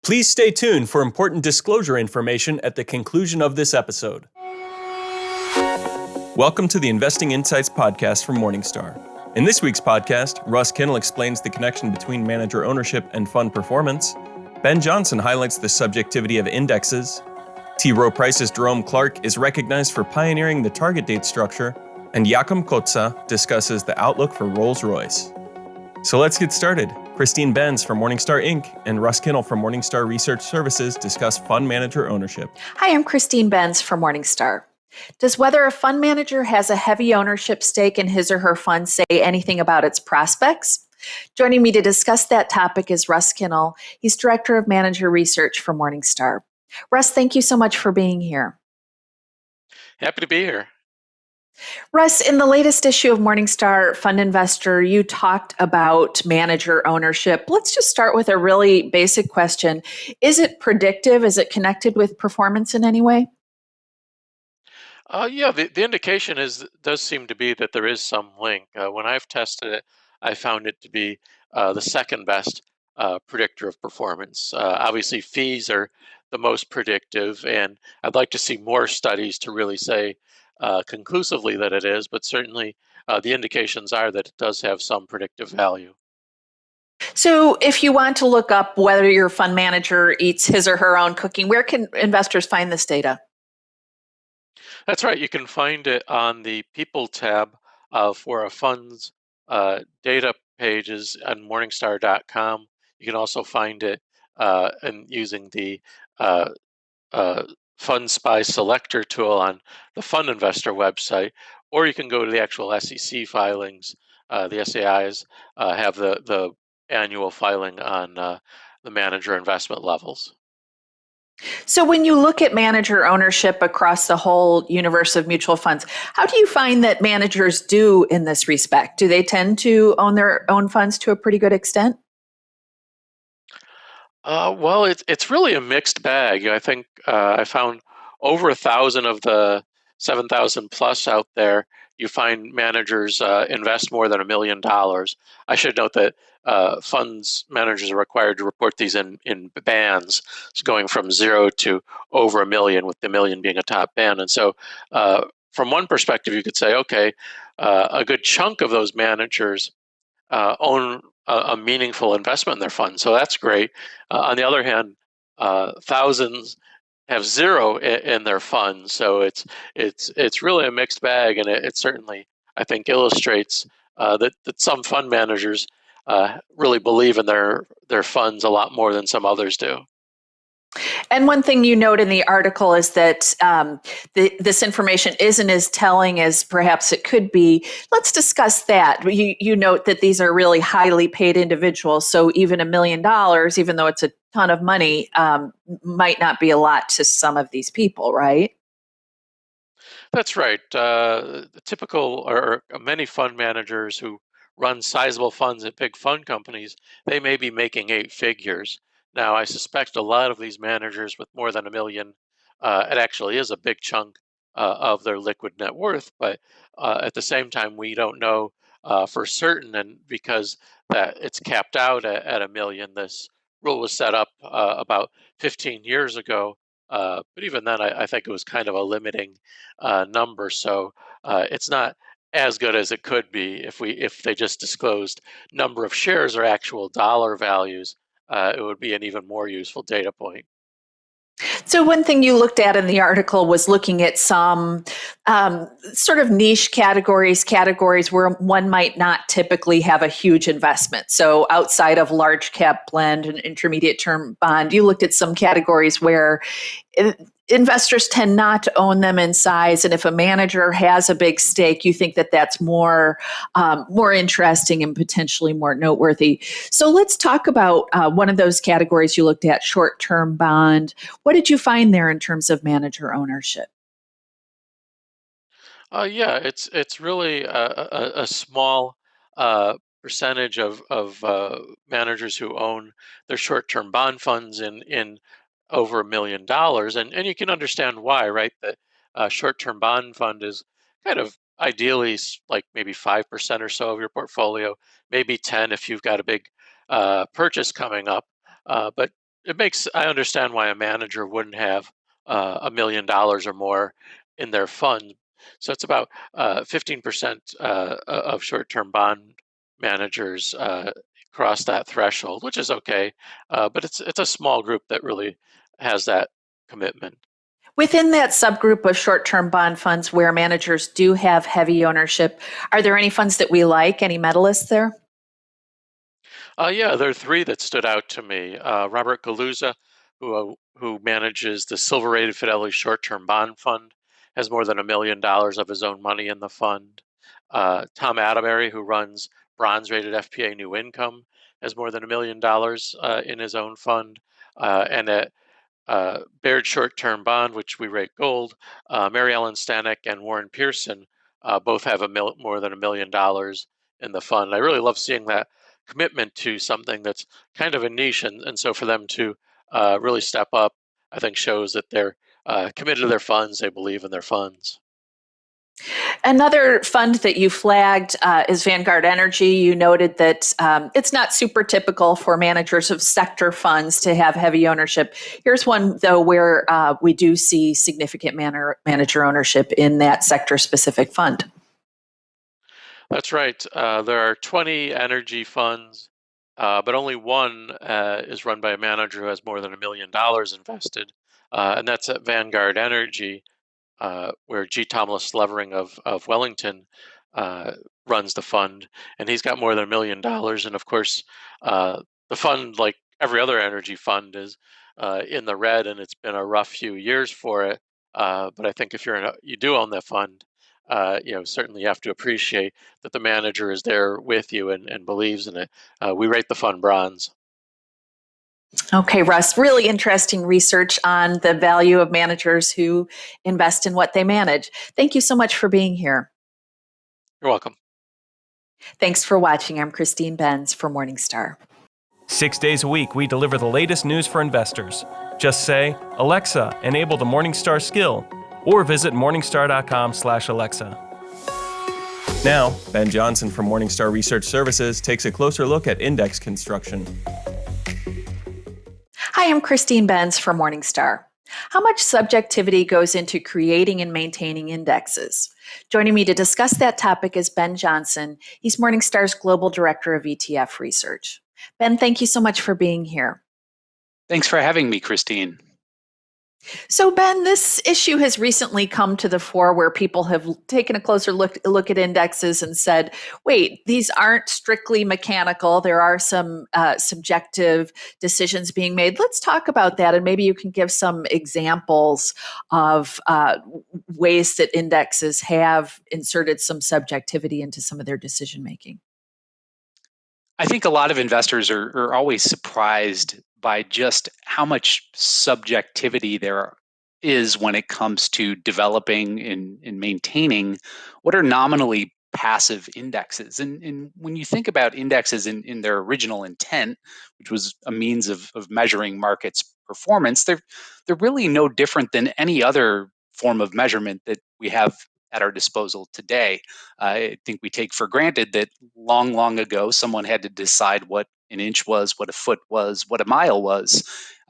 Please stay tuned for important disclosure information at the conclusion of this episode. Welcome to the Investing Insights podcast from Morningstar. In this week's podcast, Russ Kinnell explains the connection between manager ownership and fund performance. Ben Johnson highlights the subjectivity of indexes. T. Rowe Price's Jerome Clark is recognized for pioneering the target date structure. And Joachim Kotza discusses the outlook for Rolls-Royce. So let's get started. Christine Benz from Morningstar Inc. and Russ Kinnell from Morningstar Research Services discuss fund manager ownership. Hi, I'm Christine Benz from Morningstar. Does whether a fund manager has a heavy ownership stake in his or her fund say anything about its prospects? Joining me to discuss that topic is Russ Kinnell. He's Director of Manager Research for Morningstar. Russ, thank you so much for being here. Happy to be here. Russ, in the latest issue of Morningstar Fund Investor, you talked about manager ownership. Let's just start with a really basic question. Is it predictive? Is it connected with performance in any way? The indication does seem to be that there is some link. When I've tested it, I found it to be the second best predictor of performance. Obviously, fees are the most predictive, and I'd like to see more studies to really say conclusively that it is, but certainly the indications are that it does have some predictive value. So if you want to look up whether your fund manager eats his or her own cooking, where can investors find this data? That's right. You can find it on the People tab for a fund's data pages on Morningstar.com. You can also find it using the uh, Fund Spy Selector tool on the Fund Investor website, or you can go to the actual SEC filings. The SAIs have the annual filing on the manager investment levels. So when you look at manager ownership across the whole universe of mutual funds, how do you find that managers do in this respect? Do they tend to own their own funds to a pretty good extent? Well, it's really a mixed bag. I think I found over 1,000 of the 7,000 plus out there. You find managers invest more than $1 million. I should note that funds managers are required to report these in bands, so going from 0 to over $1 million, with the million being a top band. And so, from one perspective, you could say, okay, a good chunk of those managers own a meaningful investment in their fund. So that's great. On the other hand, thousands have zero in their fund. So it's really a mixed bag, and it certainly, I think, illustrates that some fund managers really believe in their funds a lot more than some others do. And one thing you note in the article is that this information isn't as telling as perhaps it could be. Let's discuss that. You note that these are really highly paid individuals, so even $1 million, even though it's a ton of money, might not be a lot to some of these people, right? That's right. The typical or many fund managers who run sizable funds at big fund companies, they may be making 8 figures. Now, I suspect a lot of these managers with more than $1 million, it actually is a big chunk of their liquid net worth. But at the same time, we don't know for certain, and because that it's capped out at $1 million. This rule was set up about 15 years ago. But even then, I think it was kind of a limiting number. So it's not as good as it could be if they just disclosed number of shares or actual dollar values. It would be an even more useful data point. So one thing you looked at in the article was looking at some sort of niche categories where one might not typically have a huge investment. So outside of large cap blend and intermediate term bond, you looked at some categories where investors tend not to own them in size, and if a manager has a big stake, you think that that's more interesting and potentially more noteworthy. So let's talk about one of those categories you looked at, short-term bond. What did you find there in terms of manager ownership? It's really a small percentage of managers who own their short-term bond funds in over $1 million, and you can understand why, right? The short-term bond fund is kind of ideally like maybe 5% or so of your portfolio, maybe 10 if you've got a big purchase coming up. But I understand why a manager wouldn't have $1 million or more in their fund. So it's about 15% of short-term bond managers cross that threshold, which is okay, but it's a small group that really has that commitment. Within that subgroup of short term bond funds where managers do have heavy ownership, are there any funds that we like? Any medalists there? Yeah, there are three that stood out to me. Robert Galuza, who manages the Silver Rated Fidelity Short Term Bond Fund, has more than $1 million of his own money in the fund. Tom Adamary, who runs Bronze Rated FPA New Income, has more than $1 million in his own fund. And at Baird Short Term Bond, which we rate gold, Mary Ellen Stanek and Warren Pearson both have more than $1 million in the fund. I really love seeing that commitment to something that's kind of a niche, and so for them to really step up, I think shows that they're committed to their funds. They believe in their funds. Another fund that you flagged is Vanguard Energy. You noted that it's not super typical for managers of sector funds to have heavy ownership. Here's one, though, where we do see significant manager ownership in that sector specific fund. That's right. There are 20 energy funds, but only one is run by a manager who has more than $1 million invested, and that's at Vanguard Energy, where G. Thomas Levering of Wellington uh, runs the fund, and he's got more than $1 million. And of course, the fund, like every other energy fund, is in the red, and it's been a rough few years for it. But I think if you do own that fund, certainly you have to appreciate that the manager is there with you and believes in it. We rate the fund bronze. Okay, Russ, really interesting research on the value of managers who invest in what they manage. Thank you so much for being here. You're welcome. Thanks for watching. I'm Christine Benz for Morningstar. 6 days a week, we deliver the latest news for investors. Just say, Alexa, enable the Morningstar skill, or visit morningstar.com/Alexa. Now, Ben Johnson from Morningstar Research Services takes a closer look at index construction. Hi, I'm Christine Benz for Morningstar. How much subjectivity goes into creating and maintaining indexes? Joining me to discuss that topic is Ben Johnson. He's Morningstar's Global Director of ETF Research. Ben, thank you so much for being here. Thanks for having me, Christine. So, Ben, this issue has recently come to the fore where people have taken a closer look at indexes and said, wait, these aren't strictly mechanical. There are some subjective decisions being made. Let's talk about that. And maybe you can give some examples of ways that indexes have inserted some subjectivity into some of their decision making. I think a lot of investors are always surprised by just how much subjectivity there is when it comes to developing and maintaining what are nominally passive indexes. And when you think about indexes in their original intent, which was a means of measuring markets performance, they're really no different than any other form of measurement that we have at our disposal today. I think we take for granted that long ago, someone had to decide what an inch was, what a foot was, what a mile was.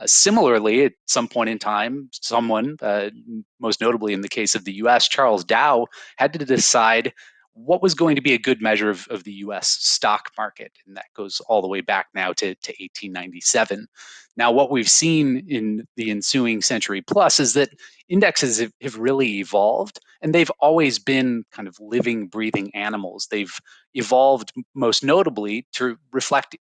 Similarly, at some point in time, someone, most notably in the case of the US, Charles Dow, had to decide what was going to be a good measure of the US stock market. And that goes all the way back now to 1897. Now, what we've seen in the ensuing century plus is that indexes have really evolved, and they've always been kind of living, breathing animals. They've evolved most notably to reflect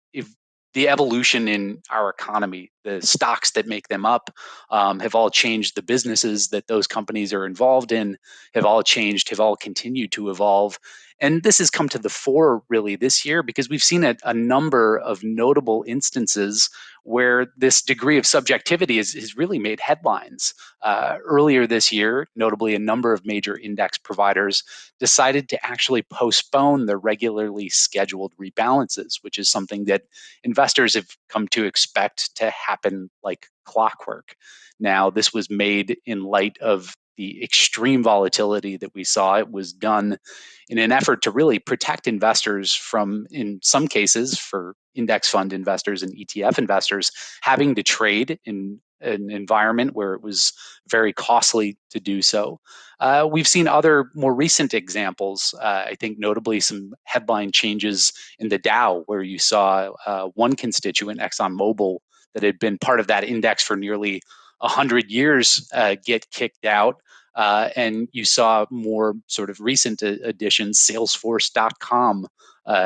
the evolution in our economy. The stocks that make them up have all changed. The businesses that those companies are involved in have all changed, have all continued to evolve. And this has come to the fore really this year because we've seen a number of notable instances where this degree of subjectivity has really made headlines. Earlier this year, notably, a number of major index providers decided to actually postpone their regularly scheduled rebalances, which is something that investors have come to expect to happen like clockwork. Now, this was made in light of the extreme volatility that we saw, it was done in an effort to really protect investors from, in some cases, for index fund investors and ETF investors, having to trade in an environment where it was very costly to do so. We've seen other more recent examples, I think notably some headline changes in the Dow, where you saw one constituent, ExxonMobil, that had been part of that index for nearly 100 years get kicked out. And you saw more sort of recent additions, Salesforce.com,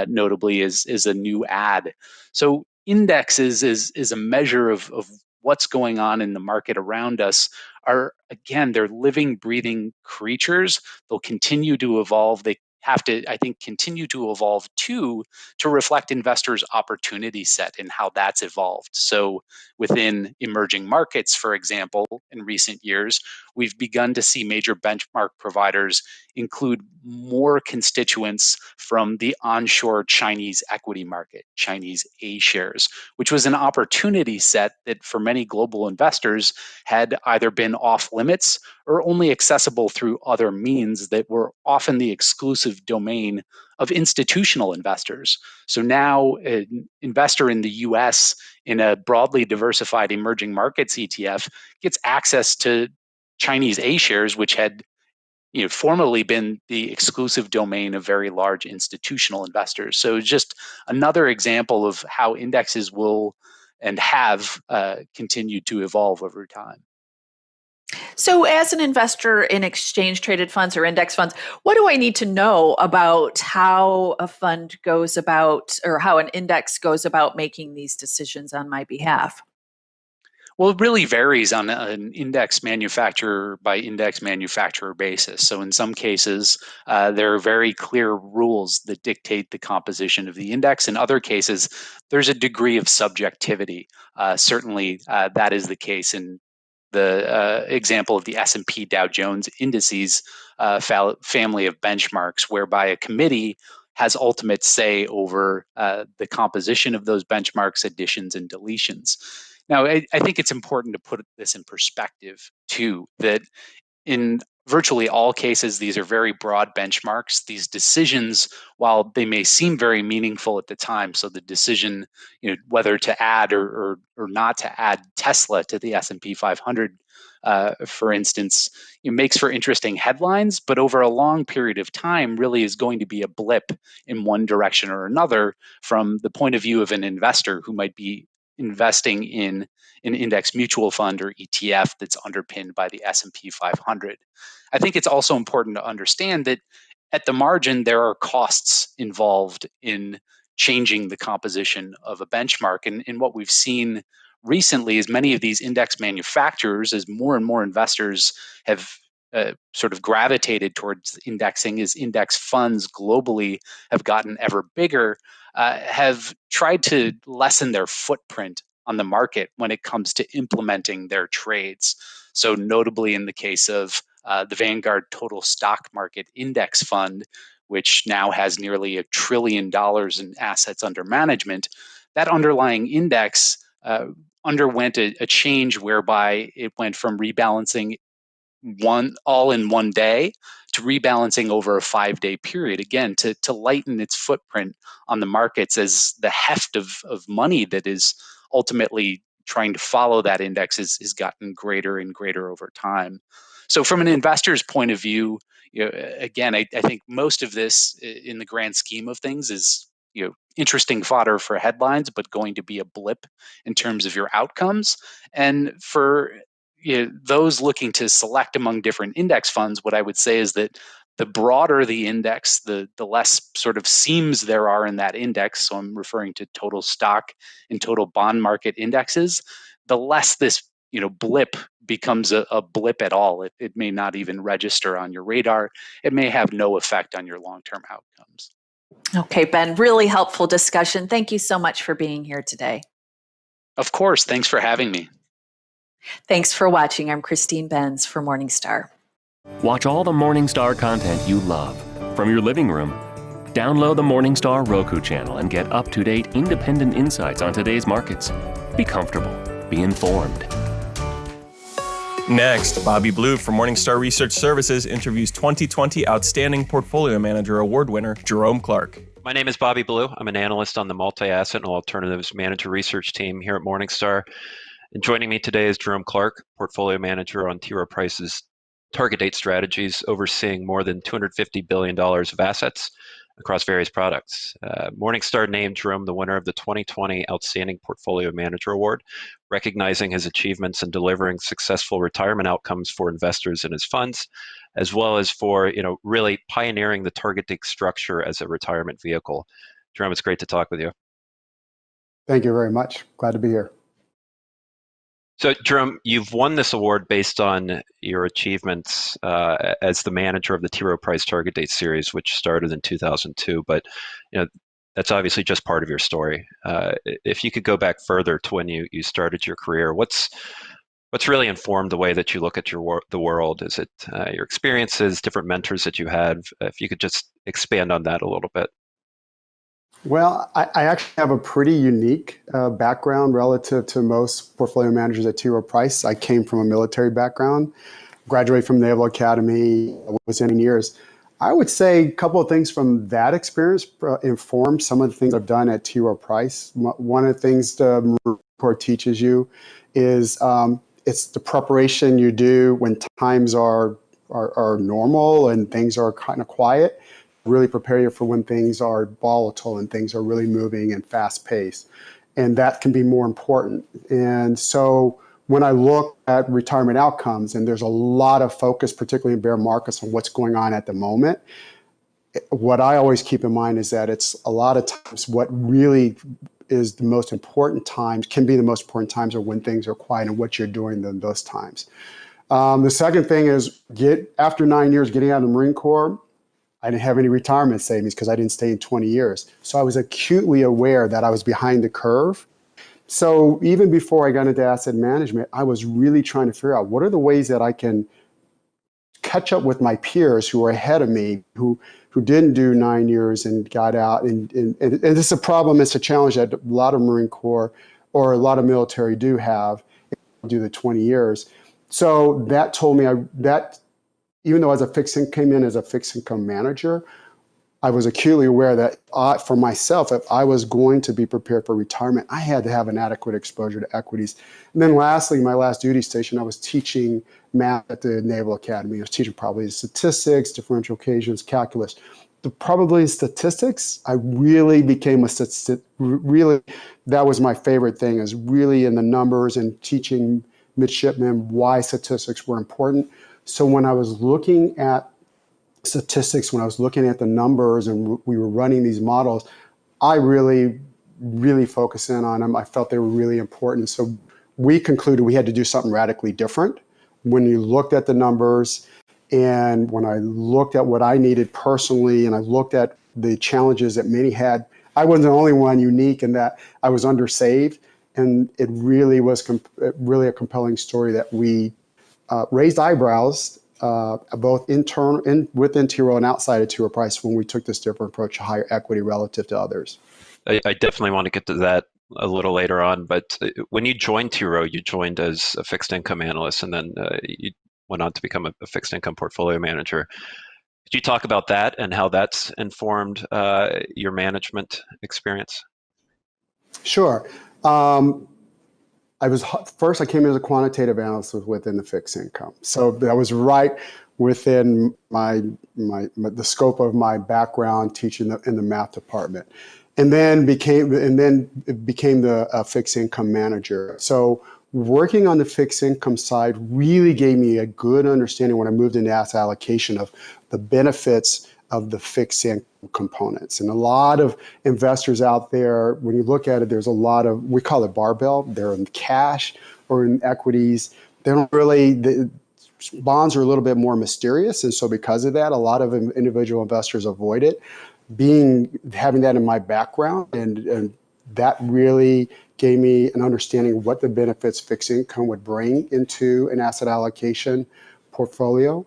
notably, is a new ad. So indexes is a measure of what's going on in the market around us. Are, again, they're living, breathing creatures. They'll continue to evolve. They have to, I think, continue to evolve too, to reflect investors' opportunity set and how that's evolved. So within emerging markets, for example, in recent years, we've begun to see major benchmark providers include more constituents from the onshore Chinese equity market, Chinese A shares, which was an opportunity set that for many global investors had either been off limits or only accessible through other means that were often the exclusive domain of institutional investors. So now an investor in the US in a broadly diversified emerging markets ETF gets access to Chinese A shares, which had formerly been the exclusive domain of very large institutional investors. So it's just another example of how indexes will and have continued to evolve over time. So, as an investor in exchange traded funds or index funds, what do I need to know about how a fund goes about, or how an index goes about making these decisions on my behalf? Well, it really varies on an index manufacturer by index manufacturer basis. So, in some cases, there are very clear rules that dictate the composition of the index. In other cases, there's a degree of subjectivity. Certainly, that is the case in the example of the S&P Dow Jones indices family of benchmarks, whereby a committee has ultimate say over the composition of those benchmarks, additions and deletions. Now, I think it's important to put this in perspective, too, that in virtually all cases, these are very broad benchmarks. These decisions, while they may seem very meaningful at the time, so the decision, whether to add or not to add Tesla to the S&P 500, for instance, it makes for interesting headlines, but over a long period of time, really is going to be a blip in one direction or another from the point of view of an investor who might be investing in an index mutual fund or ETF that's underpinned by the S&P 500. I think it's also important to understand that at the margin, there are costs involved in changing the composition of a benchmark. And what we've seen recently is many of these index manufacturers, as more and more investors have sort of gravitated towards indexing, as index funds globally have gotten ever bigger, have tried to lessen their footprint on the market when it comes to implementing their trades. So, notably in the case of the Vanguard Total Stock Market Index Fund, which now has nearly $1 trillion in assets under management, that underlying index underwent a change whereby it went from rebalancing all in one day to rebalancing over a 5-day period, again to lighten its footprint on the markets, as the heft of money that is ultimately trying to follow that index has gotten greater and greater over time. So from an investor's point of view, again, I think most of this in the grand scheme of things is interesting fodder for headlines, but going to be a blip in terms of your outcomes. And for those looking to select among different index funds, what I would say is that the broader the index, the less sort of seams there are in that index. So I'm referring to total stock and total bond market indexes. The less this blip becomes a blip at all. It may not even register on your radar. It may have no effect on your long-term outcomes. Okay, Ben, really helpful discussion. Thank you so much for being here today. Of course. Thanks for having me. Thanks for watching. I'm Christine Benz for Morningstar. Watch all the Morningstar content you love from your living room. Download the Morningstar Roku channel and get up-to-date independent insights on today's markets. Be comfortable. Be informed. Next, Bobby Blue from Morningstar Research Services interviews 2020 Outstanding Portfolio Manager Award winner Jerome Clark. My name is Bobby Blue. I'm an analyst on the multi-asset and alternatives manager research team here at Morningstar. And joining me today is Jerome Clark, portfolio manager on T. Rowe Price's target date strategies, overseeing more than $250 billion of assets across various products. Morningstar named Jerome the winner of the 2020 Outstanding Portfolio Manager Award, recognizing his achievements in delivering successful retirement outcomes for investors in his funds, as well as for really pioneering the target date structure as a retirement vehicle. Jerome, it's great to talk with you. Thank you very much. Glad to be here. So, Jerome, you've won this award based on your achievements as the manager of the T. Rowe Price Target Date series, which started in 2002. But that's obviously just part of your story. If you could go back further to when you started your career, what's really informed the way that you look at the world? Is it your experiences, different mentors that you had? If you could just expand on that a little bit. Well, I actually have a pretty unique background relative to most portfolio managers at T. Rowe Price. I came from a military background, graduated from the Naval Academy, was in years. I would say a couple of things from that experience informed some of the things I've done at T. Rowe Price. One of the things the Marine Corps teaches you is it's the preparation you do when times are normal and things are kind of quiet. Really prepare you for when things are volatile and things are really moving and fast paced. And that can be more important. And so when I look at retirement outcomes, and there's a lot of focus, particularly in bear markets, on what's going on at the moment, what I always keep in mind is that it's a lot of times what really is the most important times, can be the most important times, are when things are quiet and what you're doing in those times. The second thing is, after 9 years getting out of the Marine Corps, I didn't have any retirement savings because I didn't stay in 20 years. So I was acutely aware that I was behind the curve. So even before I got into asset management, I was really trying to figure out what are the ways that I can catch up with my peers who are ahead of me, who didn't do 9 years and got out. And this is a problem, it's a challenge that a lot of Marine Corps or a lot of military do have, do the 20 years. So that told me that even though came in as a fixed income manager, I was acutely aware that for myself, if I was going to be prepared for retirement, I had to have an adequate exposure to equities. And then lastly, my last duty station, I was teaching math at the Naval Academy. I was teaching probability statistics, differential equations, calculus. The probability statistics, I really became really, that was my favorite thing, is really in the numbers and teaching midshipmen why statistics were important. So when I was looking at statistics, when I was looking at the numbers and we were running these models, I really, really focused in on them. I felt they were really important. So we concluded we had to do something radically different. When you looked at the numbers and when I looked at what I needed personally and I looked at the challenges that many had, I wasn't the only one unique in that I was undersaved. And it really was really a compelling story that we raised eyebrows, both within T. Rowe and outside of T. Rowe Price, when we took this different approach to higher equity relative to others. I definitely want to get to that a little later on, but when you joined T. Rowe, you joined as a fixed income analyst, and then you went on to become a fixed income portfolio manager. Could you talk about that and how that's informed your management experience? Sure. I came in as a quantitative analyst within the fixed income. So that was right within the scope of my background teaching in the math department. And then became the fixed income manager. So working on the fixed income side really gave me a good understanding when I moved into asset allocation of the benefits of the fixed income components. And a lot of investors out there, when you look at it, there's a lot of, we call it barbell. They're in cash or in equities. Bonds are a little bit more mysterious. And so because of that, a lot of individual investors avoid it. Having that in my background, and that really gave me an understanding of what the benefits fixed income would bring into an asset allocation portfolio.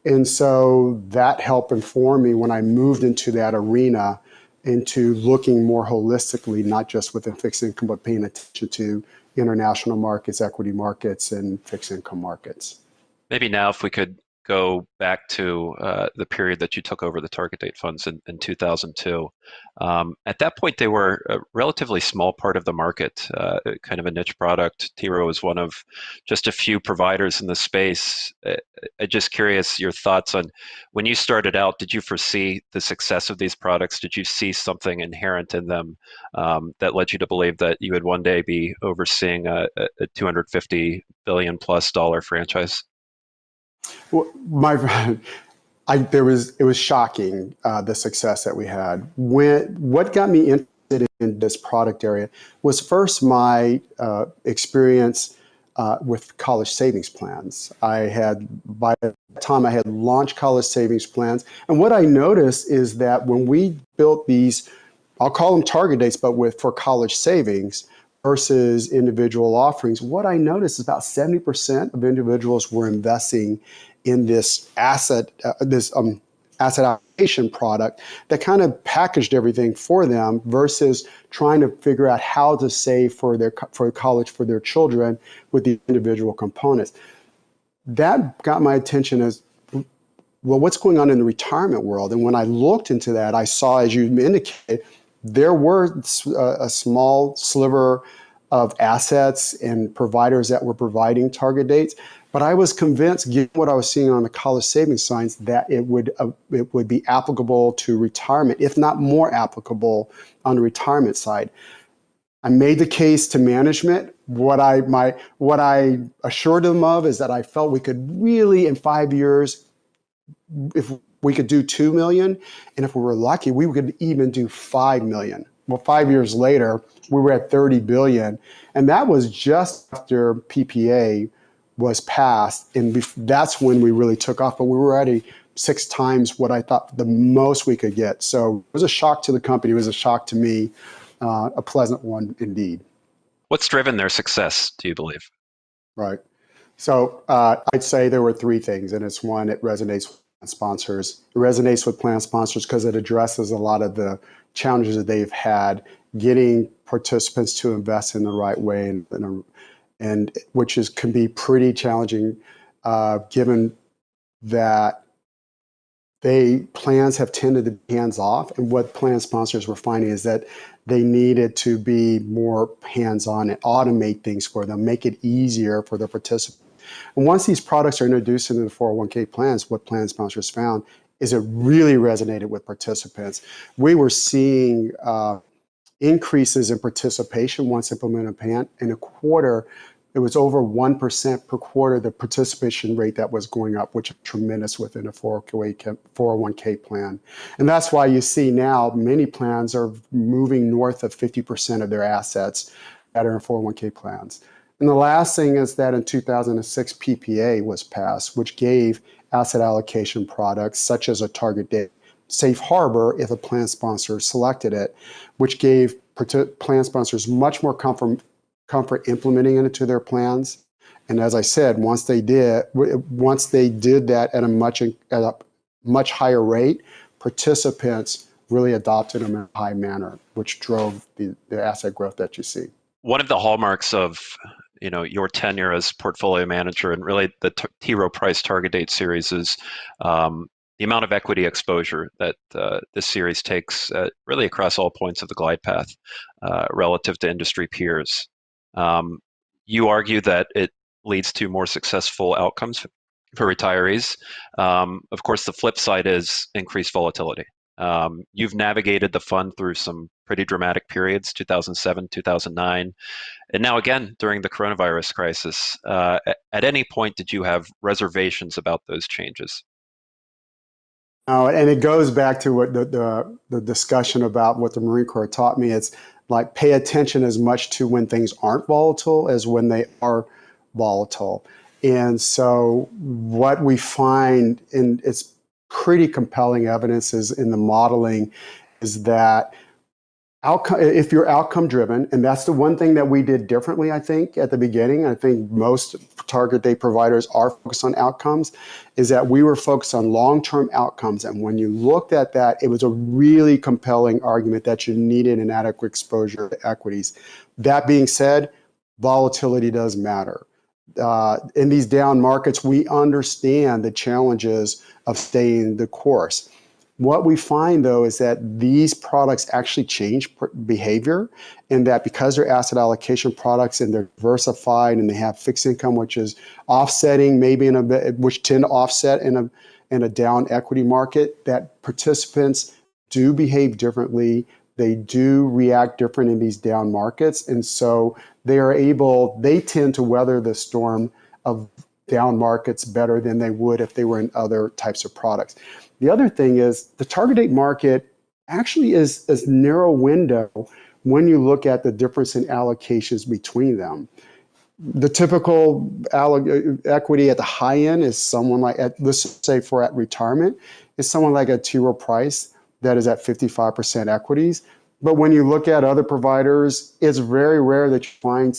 And so that helped inform me when I moved into that arena, into looking more holistically, not just within fixed income, but paying attention to international markets, equity markets, and fixed income markets. Maybe now, if we could go back to the period that you took over the target date funds in 2002. At that point, they were a relatively small part of the market, kind of a niche product. T. Rowe was one of just a few providers in the space. I'm just curious your thoughts on when you started out, did you foresee the success of these products? Did you see something inherent in them that led you to believe that you would one day be overseeing a $250 billion plus franchise? Well, it was shocking the success that we had. What got me interested in this product area was first my experience with college savings plans. By the time I had launched college savings plans, and what I noticed is that when we built these, I'll call them target dates, but for college savings versus individual offerings, what I noticed is about 70% of individuals were investing in this asset allocation product that kind of packaged everything for them versus trying to figure out how to save for college for their children with the individual components. That got my attention as, well, what's going on in the retirement world? And when I looked into that, I saw, as you indicated, there were a small sliver of assets and providers that were providing target dates. But I was convinced, given what I was seeing on the college savings signs, that it would be applicable to retirement, if not more applicable on the retirement side. I made the case to management. What I assured them of is that I felt we could really, in 5 years, if we could do 2 million, and if we were lucky, we could even do 5 million. Well, 5 years later, we were at 30 billion, and that was just after PPA was passed, and that's when we really took off. But we were already 6 times what I thought the most we could get. So it was a shock to the company. It was a shock to me, a pleasant one indeed. What's driven their success, do you believe? Right. So I'd say there were 3 things, and it's one, it resonates with sponsors. It resonates with plan sponsors because it addresses a lot of the challenges that they've had getting participants to invest in the right way, and which can be pretty challenging given that plans have tended to be hands off. And what plan sponsors were finding is that they needed to be more hands on and automate things for them, make it easier for the participants. And once these products are introduced into the 401k plans, what plan sponsors found is it really resonated with participants. We were seeing increases in participation once implemented plan. In a quarter, it was over 1% per quarter, the participation rate that was going up, which is tremendous within a 401k plan. And that's why you see now many plans are moving north of 50% of their assets that are in 401k plans. And the last thing is that in 2006, PPA was passed, which gave asset allocation products, such as a target date safe harbor if a plan sponsor selected it, which gave plan sponsors much more comfort implementing it into their plans. And as I said, once they did that at a much higher rate, participants really adopted them in a high manner, which drove the asset growth that you see. One of the hallmarks of your tenure as portfolio manager and really the T. Rowe Price Target Date series is the amount of equity exposure that this series takes really across all points of the glide path relative to industry peers. You argue that it leads to more successful outcomes for retirees. Of course, the flip side is increased volatility. You've navigated the fund through some pretty dramatic periods, 2007, 2009, and now again during the coronavirus crisis. At any point, did you have reservations about those changes? And it goes back to what the discussion about what the Marine Corps taught me. It's like pay attention as much to when things aren't volatile as when they are volatile. And so what we find, and it's pretty compelling evidence is in the modeling, is that if you're outcome driven, and that's the one thing that we did differently, I think, at the beginning, I think most target date providers are focused on outcomes, is that we were focused on long-term outcomes. And when you looked at that, it was a really compelling argument that you needed an adequate exposure to equities. That being said, volatility does matter. in these down markets, we understand the challenges of staying the course. What we find, though, is that these products actually change behavior, and that because they're asset allocation products and they're diversified and they have fixed income, which is offsetting maybe which tend to offset in a down equity market, that participants do behave differently. They do react different in these down markets, and so they tend to weather the storm of down markets better than they would if they were in other types of products. The other thing is the target date market actually is a narrow window when you look at the difference in allocations between them. The typical equity at the high end is someone like, let's say at retirement, is someone like a T. Rowe Price that is at 55% equities. But when you look at other providers, it's very rare that you find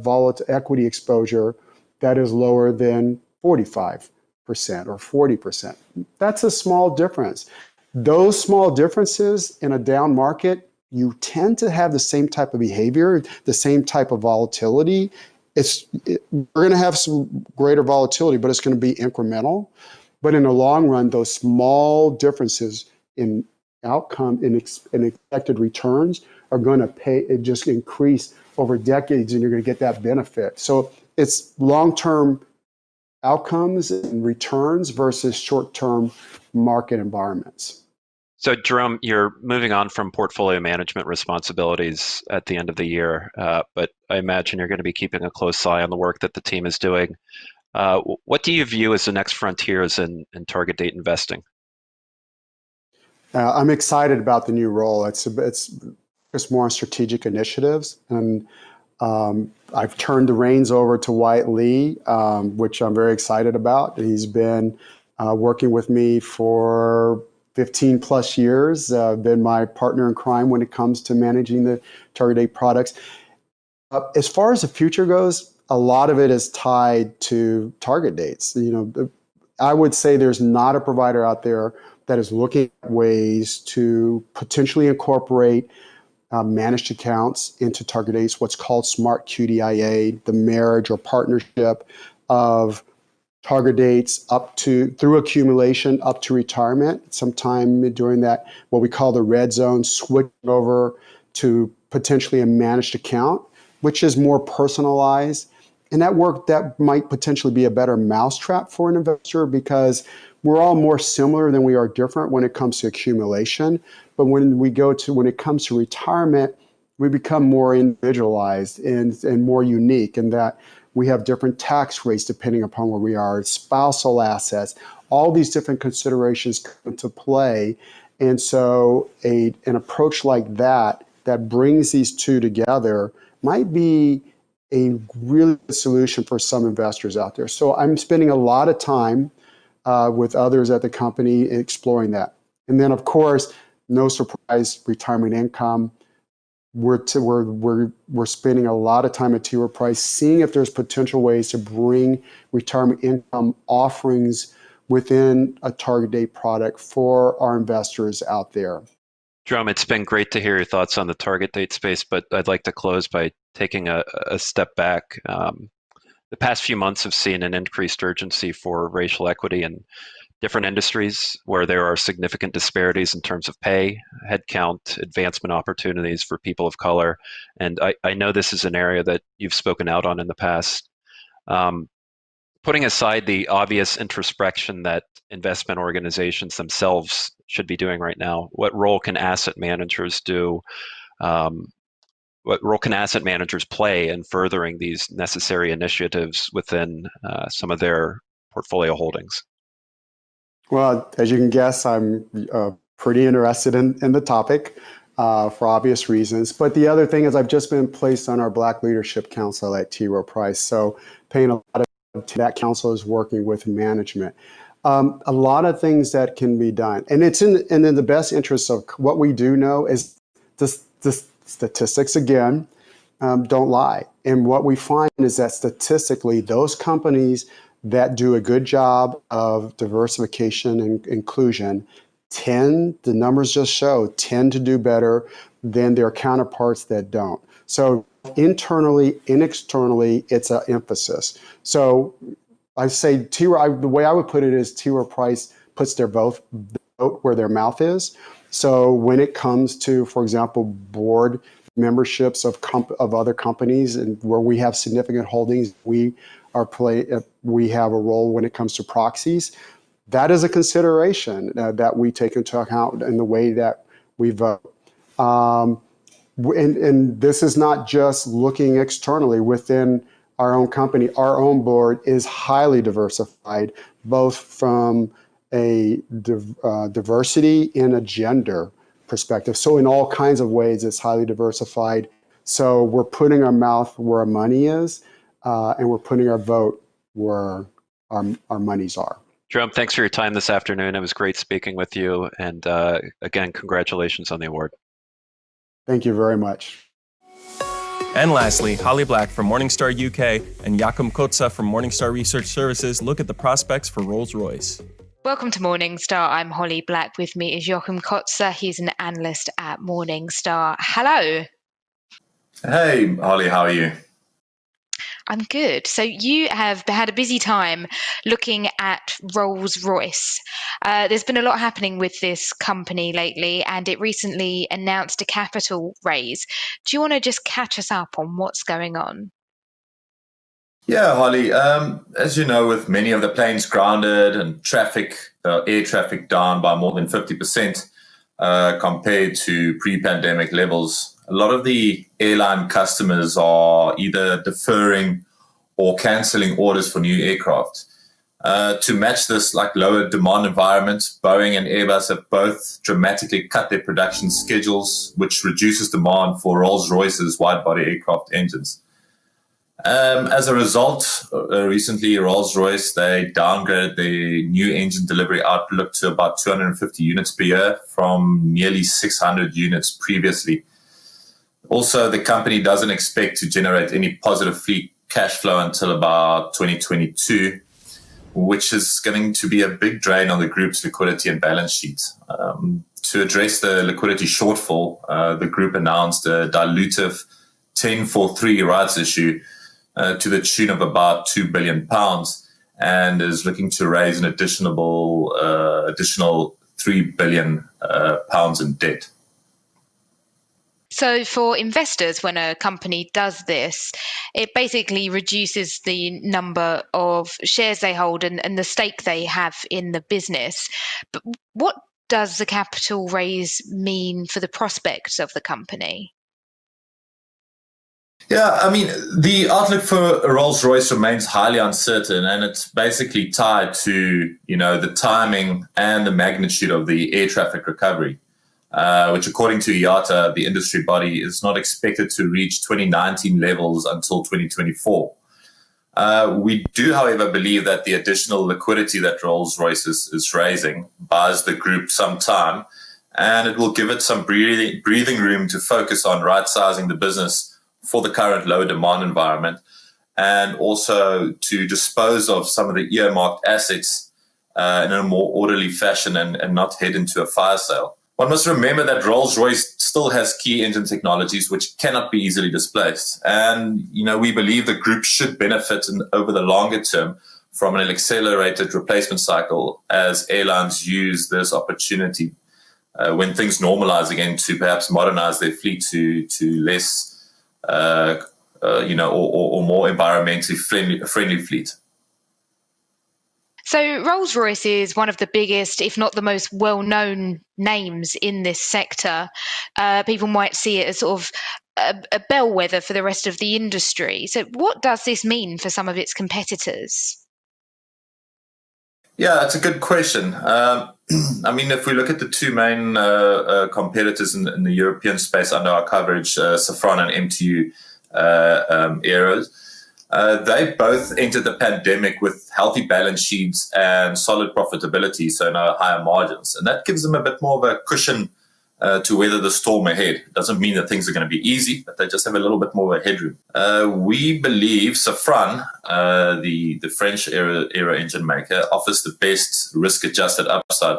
volatile equity exposure that is lower than 45% or 40%. That's a small difference. Those small differences in a down market, you tend to have the same type of behavior, the same type of volatility. We're going to have some greater volatility, but it's going to be incremental. But in the long run, those small differences in outcome and expected returns are going to just increase over decades, and you're going to get that benefit. So it's long-term outcomes and returns versus short-term market environments. So, Jerome, you're moving on from portfolio management responsibilities at the end of the year, but I imagine you're going to be keeping a close eye on the work that the team is doing. What do you view as the next frontiers in target date investing? I'm excited about the new role. It's more on strategic initiatives, and I've turned the reins over to Wyatt Lee, which I'm very excited about. He's been working with me for 15 plus years, been my partner in crime when it comes to managing the target date products. As far as the future goes, a lot of it is tied to target dates. I would say there's not a provider out there that is looking at ways to potentially incorporate managed accounts into target dates, what's called smart QDIA, the marriage or partnership of target dates through accumulation up to retirement, sometime during that, what we call the red zone, switching over to potentially a managed account, which is more personalized. And that might potentially be a better mousetrap for an investor, because we're all more similar than we are different when it comes to accumulation. But when it comes to retirement, we become more individualized and more unique in that we have different tax rates depending upon where we are, spousal assets, all these different considerations come into play. And so an approach like that brings these two together might be a really good solution for some investors out there. So I'm spending a lot of time with others at the company exploring that. And then, of course, no surprise, retirement income. We're spending a lot of time at T. Rowe Price seeing if there's potential ways to bring retirement income offerings within a target date product for our investors out there. Jerome, it's been great to hear your thoughts on the target date space, but I'd like to close by taking a step back. The past few months have seen an increased urgency for racial equity in different industries where there are significant disparities in terms of pay, headcount, advancement opportunities for people of color. And I know this is an area that you've spoken out on in the past. Putting aside the obvious introspection that investment organizations themselves should be doing right now, what role can asset managers do? What role can asset managers play in furthering these necessary initiatives within some of their portfolio holdings? Well, as you can guess, I'm pretty interested in the topic for obvious reasons. But the other thing is I've just been placed on our Black Leadership Council at T. Rowe Price. So paying a lot of that council is working with management. A lot of things that can be done. And it's in the best interest of what we do know is the statistics, again, don't lie. And what we find is that statistically, those companies that do a good job of diversification and inclusion the numbers just show, tend to do better than their counterparts that don't. So internally and externally, it's an emphasis. So I say the way I would put it is T. Rowe Price puts their vote where their mouth is. So when it comes to, for example, board memberships of other companies and where we have significant holdings, we have a role when it comes to proxies. That is a consideration that we take into account in the way that we vote. And this is not just looking externally within our own company. Our own board is highly diversified, both from a diversity in a gender perspective. So in all kinds of ways, it's highly diversified. So we're putting our mouth where our money is, and we're putting our vote where our monies are. Jerome, thanks for your time this afternoon. It was great speaking with you. And again, congratulations on the award. Thank you very much. And lastly, Holly Black from Morningstar UK and Joachim Kotze from Morningstar Research Services look at the prospects for Rolls-Royce. Welcome to Morningstar. I'm Holly Black. With me is Joachim Kotze. He's an analyst at Morningstar. Hello. Hey, Holly, how are you? I'm good. So you have had a busy time looking at Rolls-Royce. There's been a lot happening with this company lately, and it recently announced a capital raise. Do you want to just catch us up on what's going on? Yeah, Holly, as you know, with many of the planes grounded and air traffic down by more than 50% compared to pre-pandemic levels, a lot of the airline customers are either deferring or canceling orders for new aircraft. To match this lower demand environment, Boeing and Airbus have both dramatically cut their production schedules, which reduces demand for Rolls-Royce's wide-body aircraft engines. As a result, recently Rolls-Royce, they downgraded the new engine delivery outlook to about 250 units per year from nearly 600 units previously. Also, the company doesn't expect to generate any positive fleet cash flow until about 2022, which is going to be a big drain on the group's liquidity and balance sheet. To address the liquidity shortfall, the group announced a dilutive 10-for-3 rights issue to the tune of about £2 billion and is looking to raise an additional £3 billion in debt. So for investors, when a company does this, it basically reduces the number of shares they hold and the stake they have in the business. But what does the capital raise mean for the prospects of the company? Yeah, I mean, the outlook for Rolls-Royce remains highly uncertain, and it's basically tied to, the timing and the magnitude of the air traffic recovery. Which according to IATA, the industry body, is not expected to reach 2019 levels until 2024. We do, however, believe that the additional liquidity that Rolls-Royce is raising buys the group some time, and it will give it some breathing room to focus on right-sizing the business for the current low demand environment, and also to dispose of some of the earmarked assets in a more orderly fashion and not head into a fire sale. One must remember that Rolls-Royce still has key engine technologies which cannot be easily displaced. And, we believe the group should benefit over the longer term from an accelerated replacement cycle as airlines use this opportunity when things normalize again to perhaps modernize their fleet to less, or more environmentally friendly fleet. So Rolls-Royce is one of the biggest, if not the most well-known names in this sector. People might see it as sort of a bellwether for the rest of the industry. So what does this mean for some of its competitors? Yeah, it's a good question. If we look at the two main competitors in the European space under our coverage, Safran and MTU Aeros, they both entered the pandemic with healthy balance sheets and solid profitability, so no higher margins. And that gives them a bit more of a cushion to weather the storm ahead. It doesn't mean that things are going to be easy, but they just have a little bit more of a headroom. We believe Safran, the French aero engine maker, offers the best risk-adjusted upside.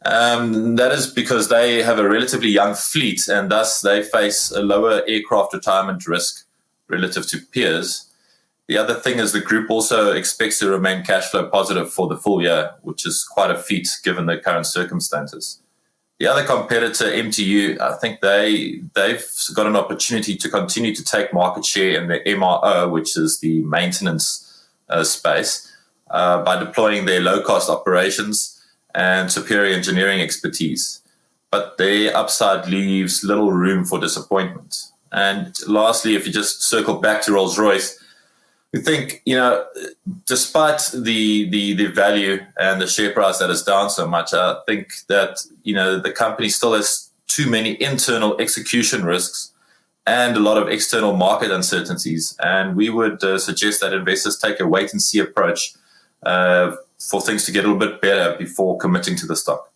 That is because they have a relatively young fleet, and thus they face a lower aircraft retirement risk relative to peers. The other thing is the group also expects to remain cash flow positive for the full year, which is quite a feat given the current circumstances. The other competitor, MTU, I think they've got an opportunity to continue to take market share in the MRO, which is the maintenance space, by deploying their low-cost operations and superior engineering expertise. But their upside leaves little room for disappointment. And lastly, if you just circle back to Rolls-Royce, we think, despite the value and the share price that is down so much, I think that, the company still has too many internal execution risks and a lot of external market uncertainties. And we would suggest that investors take a wait-and-see approach for things to get a little bit better before committing to the stock.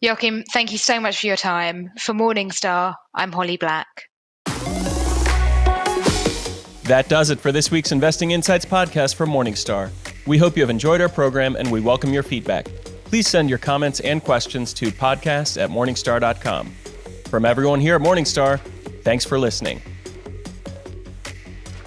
Joachim, thank you so much for your time. For Morningstar, I'm Holly Black. That does it for this week's Investing Insights podcast from Morningstar. We hope you have enjoyed our program and we welcome your feedback. Please send your comments and questions to podcast@morningstar.com. From everyone here at Morningstar, thanks for listening.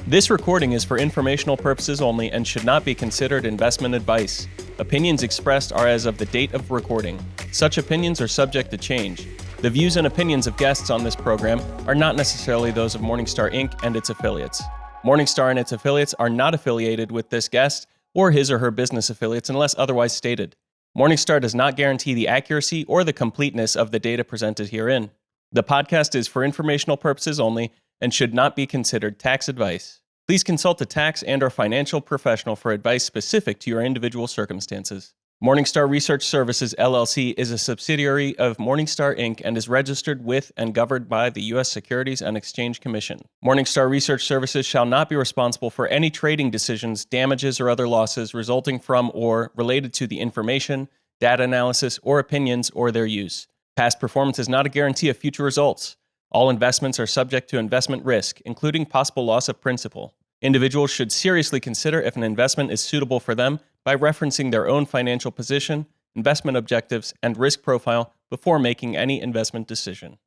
This recording is for informational purposes only and should not be considered investment advice. Opinions expressed are as of the date of recording. Such opinions are subject to change. The views and opinions of guests on this program are not necessarily those of Morningstar Inc. and its affiliates. Morningstar and its affiliates are not affiliated with this guest or his or her business affiliates unless otherwise stated. Morningstar does not guarantee the accuracy or the completeness of the data presented herein. The podcast is for informational purposes only and should not be considered tax advice. Please consult a tax and/or financial professional for advice specific to your individual circumstances. Morningstar Research Services, LLC is a subsidiary of Morningstar Inc. and is registered with and governed by the U.S. Securities and Exchange Commission. Morningstar Research Services shall not be responsible for any trading decisions, damages, or other losses resulting from or related to the information, data analysis, or opinions or their use. Past performance is not a guarantee of future results. All investments are subject to investment risk, including possible loss of principal. Individuals should seriously consider if an investment is suitable for them by referencing their own financial position, investment objectives, and risk profile before making any investment decision.